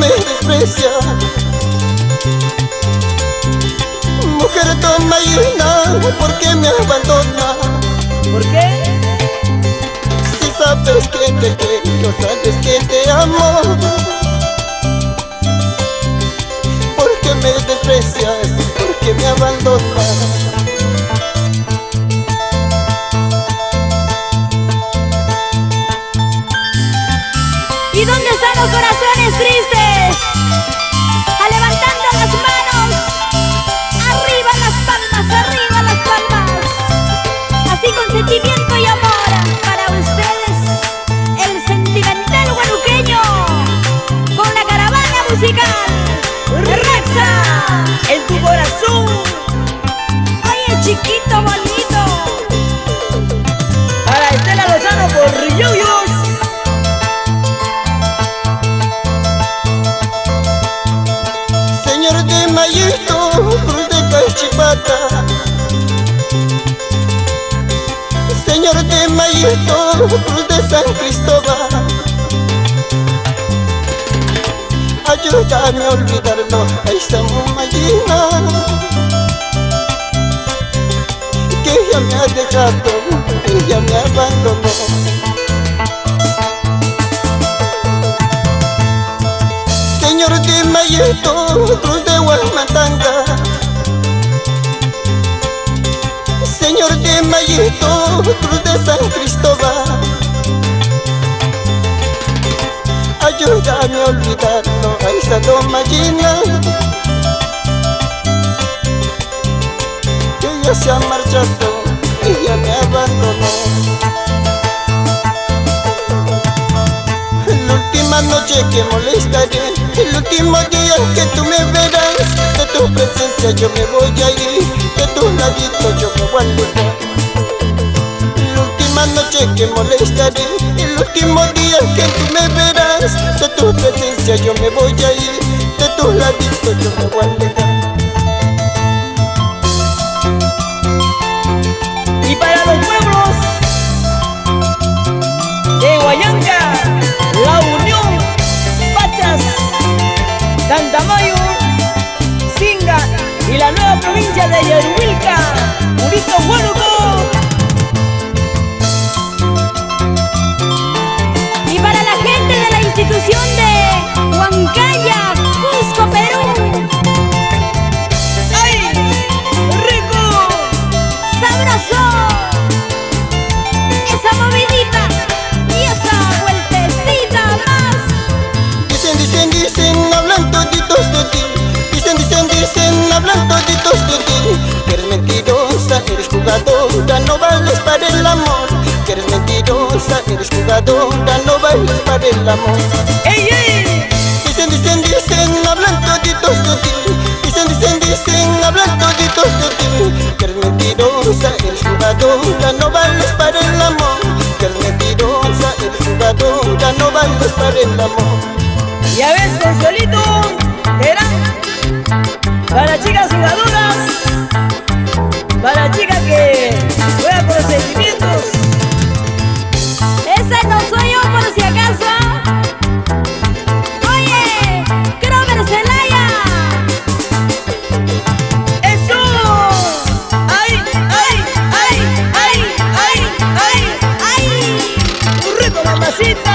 me desprecias? Mujer tomaína, ¿por qué me abandonas? ¿Por qué? Si sabes que te quiero, sabes que te amo, ¿por qué me desprecias? ¿Por qué me abandonas? ¿Y dónde están los corazones tristes? A levantando las manos. Arriba las palmas, arriba las palmas. Así con sentimiento y amor para ustedes, el sentimental huanuqueño, con la caravana musical Rexa. En tu corazón. Oye, chiquito bonito. Para Estela Lozano por Yuyos. Señor de Mayito, Cruz de Cachipata. Señor de Mayito, Cruz de San Cristóbal. Ayúdame a olvidarlo a esa Mayina, que ella me ha dejado, ella me abandonó. Señor de Mayito, Cruz de Huamatanga. Señor de Mayito, Cruz de San Cristóbal. Ayúdame a olvidarlo a esa Mayina, que ella se ha marchado, ella me abandonó. La última noche que molestaré, el último día que tú me verás, de tu presencia yo me voy a ir, de tu ladito yo me voy a alejar. La última noche que molestaré, el último día que tú me verás, de tu presencia yo me voy a ir, de tu ladito yo me voy a alejar. Y para los pueblos de Huallanca, La Unión, Pachas, Tantamayo, Singa y la nueva provincia de Yarubilca, Purito Huánuco. Y para la gente de la institución de Huancaya, Cusco, Perú. ¡Ay! ¡Rico! ¡Sabroso! Esa movidita y esa vueltecita más. Dicen, hablan toditos de ti. Dicen, hablan toditos de ti. Que eres mentirosa, eres jugadora, no vales para el amor. Que eres mentirosa, eres jugadora, no vales para el amor. ¡Ey, ey! Dicen, hablan toditos de ti. Dicen, hablan toditos de ti. Que eres mentirosa, eres jugadora, no vales para el amor. Que eres mentirosa, eres jugadora, no vales para el amor. Ya ves, Consuelito, eran para chicas jugadoras, para chicas que juegan con los sentimientos. Esa no soy yo por si acaso. Oye, Grover Zelaya. ¡Eso! ¡Ay, ay, ay, ay, ay, ay, ay! ¡Muy rico, mamacita!